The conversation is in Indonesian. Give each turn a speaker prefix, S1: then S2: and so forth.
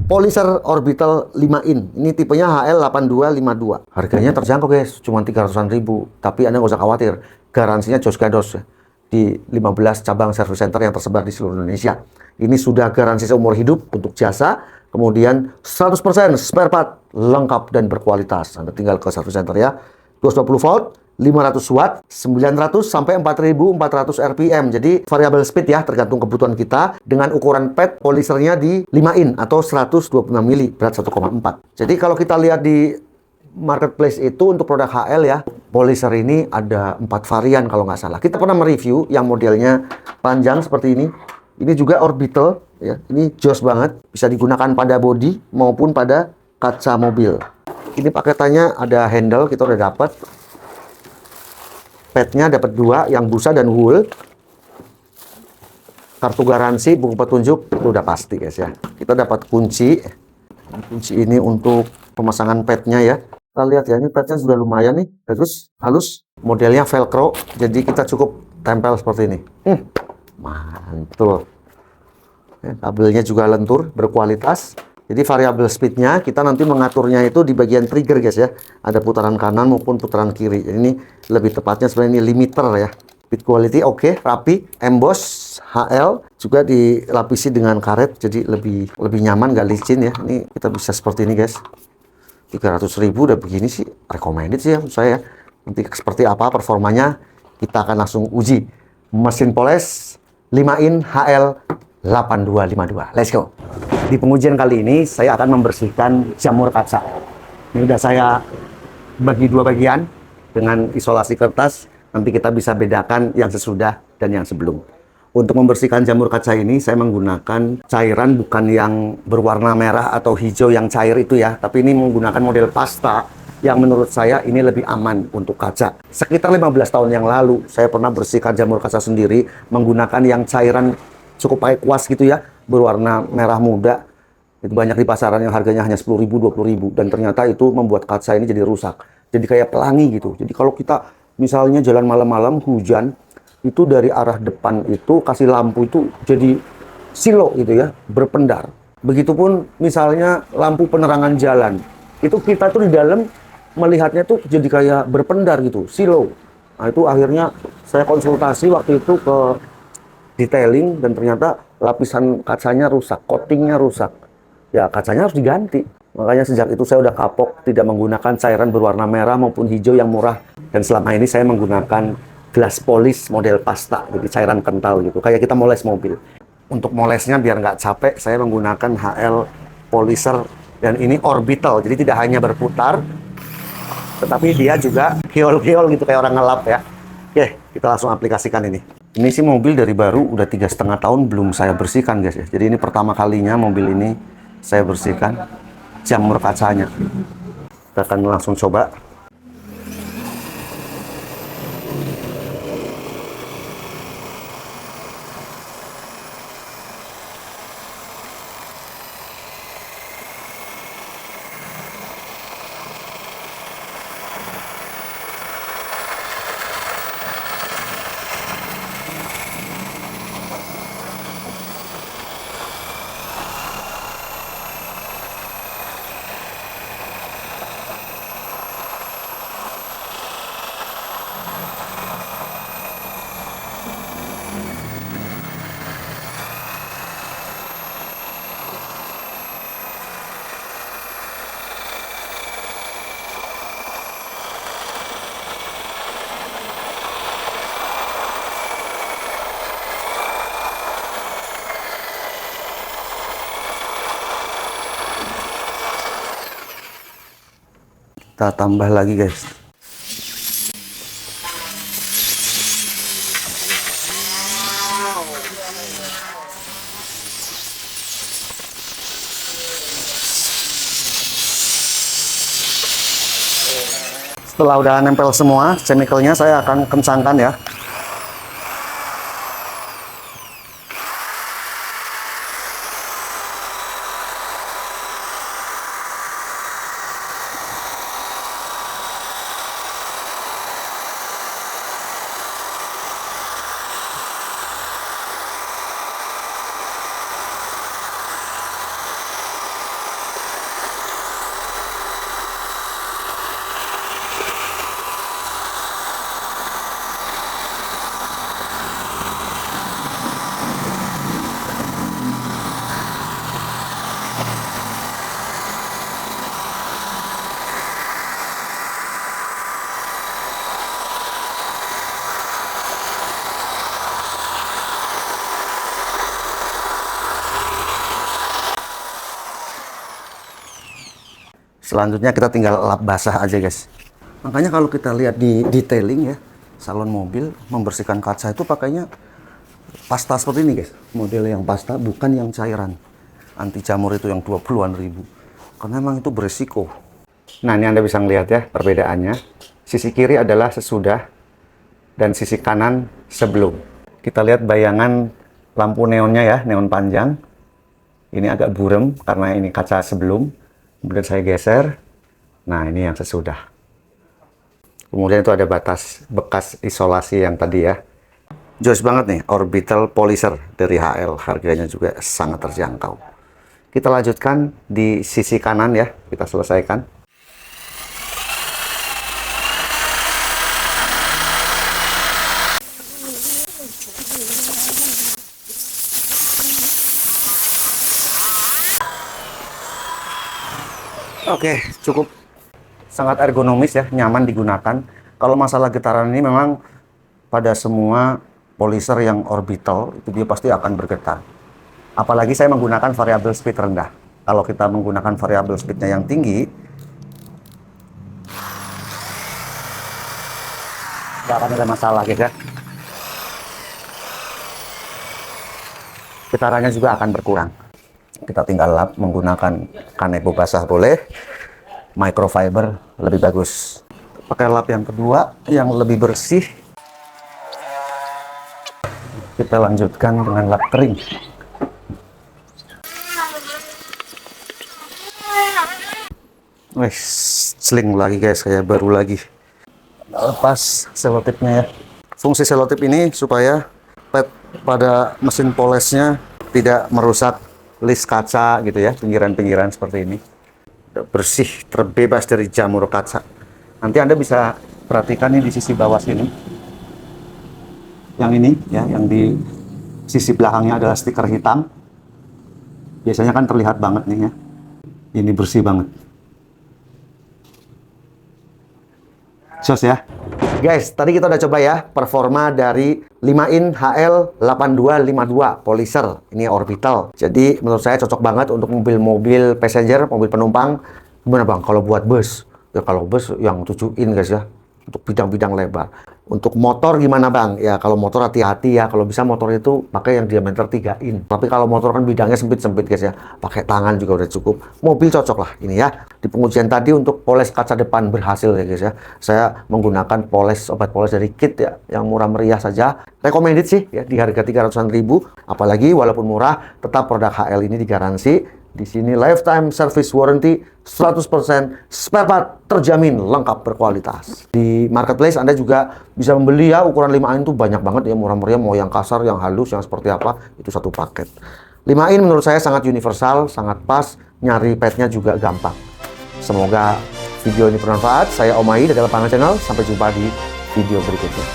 S1: Polisher Orbital 5 in. Ini tipenya HL8252. Harganya terjangkau guys, cuma 300-an ribu. Tapi Anda nggak usah khawatir, garansinya jos gados ya, di 15 cabang service center yang tersebar di seluruh Indonesia. Ini sudah garansi seumur hidup untuk jasa, kemudian 100% spare part lengkap dan berkualitas. Anda tinggal ke service center ya. 220 volt, 500 watt, 900 sampai 4400 rpm. Jadi variable speed ya, tergantung kebutuhan kita. Dengan ukuran pad polishernya di 5 in atau 126 mili, berat 1,4. Jadi kalau kita lihat di marketplace itu untuk produk HL ya, polisher ini ada 4 varian kalau nggak salah. Kita pernah mereview yang modelnya panjang seperti ini. Ini juga orbital ya. Ini jos banget, bisa digunakan pada bodi maupun pada kaca mobil. Ini paketannya ada handle, kita udah dapat. Padnya dapat 2, yang busa dan wool. Kartu garansi, buku petunjuk, itu udah pasti guys ya. Kita dapat kunci. Kunci ini untuk pemasangan padnya ya. Kita lihat ya, ini padnya sudah lumayan nih. Terus halus, modelnya velcro, jadi kita cukup tempel seperti ini. Mantul. Kabelnya juga lentur, berkualitas. Jadi variabel speednya kita nanti mengaturnya itu di bagian trigger guys ya. Ada putaran kanan maupun putaran kiri. Jadi ini lebih tepatnya sebenarnya ini limiter ya. Speed quality oke, rapi, emboss HL juga dilapisi dengan karet, jadi lebih nyaman, nggak licin ya. Ini kita bisa seperti ini guys. 300.000 udah begini sih, recommended sih ya menurut saya. Nanti seperti apa performanya kita akan langsung uji. Mesin poles 5 in HL 8252. Let's go. Di pengujian kali ini saya akan membersihkan jamur kaca. Ini udah saya bagi 2 bagian dengan isolasi kertas. Nanti kita bisa bedakan yang sesudah dan yang sebelum. Untuk membersihkan jamur kaca ini saya menggunakan cairan bukan yang berwarna merah atau hijau yang cair itu ya, tapi ini menggunakan model pasta yang menurut saya ini lebih aman untuk kaca. Sekitar 15 tahun yang lalu saya pernah bersihkan jamur kaca sendiri menggunakan yang cairan cukup pakai kuas gitu ya, berwarna merah muda. Itu banyak di pasaran yang harganya hanya 10.000, 20.000, dan ternyata itu membuat kaca ini jadi rusak. Jadi kayak pelangi gitu. Jadi kalau kita misalnya jalan malam-malam hujan, itu dari arah depan itu kasih lampu itu jadi silo gitu ya, berpendar. Begitupun misalnya lampu penerangan jalan. Itu kita tuh di dalam melihatnya tuh jadi kayak berpendar gitu, silo. Nah, itu akhirnya saya konsultasi waktu itu ke detailing dan ternyata lapisan kacanya rusak, coatingnya rusak. Ya kacanya harus diganti. Makanya sejak itu saya udah kapok tidak menggunakan cairan berwarna merah maupun hijau yang murah. Dan selama ini saya menggunakan glass polish model pasta, jadi cairan kental gitu. Kayak kita moles mobil. Untuk molesnya biar nggak capek, saya menggunakan HL polisher dan ini orbital. Jadi tidak hanya berputar, tetapi dia juga kiol-kiol gitu kayak orang ngelap ya. Oke, kita langsung aplikasikan ini. Ini sih mobil dari baru, udah 3,5 tahun belum saya bersihkan guys ya. Jadi ini pertama kalinya mobil ini saya bersihkan jamur kacanya. Kita akan langsung coba. Kita tambah lagi guys. Setelah udah nempel semua chemicalnya, saya akan kencangkan ya. Selanjutnya kita tinggal lap basah aja guys. Makanya kalau kita lihat di detailing ya, salon mobil membersihkan kaca itu pakainya pasta seperti ini guys. Model yang pasta, bukan yang cairan. Anti jamur itu yang 20-an ribu. Karena memang itu berisiko. Nah, ini Anda bisa ngelihat ya perbedaannya. Sisi kiri adalah sesudah dan sisi kanan sebelum. Kita lihat bayangan lampu neonnya ya, neon panjang. Ini agak buram karena ini kaca sebelum. Kemudian saya geser. Nah, ini yang sesudah. Kemudian itu ada batas bekas isolasi yang tadi ya. Joss banget nih, orbital polisher dari HL. Harganya juga sangat terjangkau. Kita lanjutkan di sisi kanan ya. Kita selesaikan. Oke, cukup sangat ergonomis ya, nyaman digunakan. Kalau masalah getaran ini memang pada semua polisher yang orbital itu dia pasti akan bergetar. Apalagi saya menggunakan variabel speed rendah. Kalau kita menggunakan variabel speednya yang tinggi, nggak akan ada masalah gitu ya. Getarannya juga akan berkurang. Kita tinggal lap menggunakan kanebo basah boleh, microfiber lebih bagus. Pakai lap yang kedua yang lebih bersih. Kita lanjutkan dengan lap kering. Wih, sling lagi guys, kayak baru lagi. Lepas selotipnya ya. Fungsi selotip ini supaya pad pada mesin polesnya tidak merusak list kaca gitu ya, pinggiran-pinggiran seperti ini. Bersih, terbebas dari jamur kaca. Nanti Anda bisa perhatikan nih di sisi bawah sini. Yang ini ya, yang di sisi belakangnya adalah stiker hitam. Biasanya kan terlihat banget nih ya. Ini bersih banget. Jos ya. Guys, tadi kita udah coba ya performa dari 5in HL8252 polisher. Ini orbital. Jadi menurut saya cocok banget untuk mobil-mobil passenger, mobil penumpang. Gimana Bang kalau buat bus? Ya kalau bus yang 7in guys ya. Untuk bidang-bidang lebar. Untuk motor gimana Bang? Ya kalau motor hati-hati ya. Kalau bisa motor itu pakai yang diameter 3in. Tapi kalau motor kan bidangnya sempit-sempit guys ya. Pakai tangan juga udah cukup. Mobil cocok lah ini ya. Di pengujian tadi untuk poles kaca depan berhasil ya guys ya. Saya menggunakan obat poles dari Kit ya. Yang murah meriah saja. Recommended sih ya di harga 300-an ribu. Apalagi walaupun murah tetap produk HL ini digaransi. Di sini lifetime service warranty 100%, spare part terjamin, lengkap berkualitas. Di marketplace Anda juga bisa membeli ya, ukuran 5in itu banyak banget ya, murah meriah, mau yang kasar, yang halus, yang seperti apa, itu satu paket. 5in menurut saya sangat universal, sangat pas, nyari padnya juga gampang. Semoga video ini bermanfaat. Saya Om Ai dari Lapangan Channel, sampai jumpa di video berikutnya.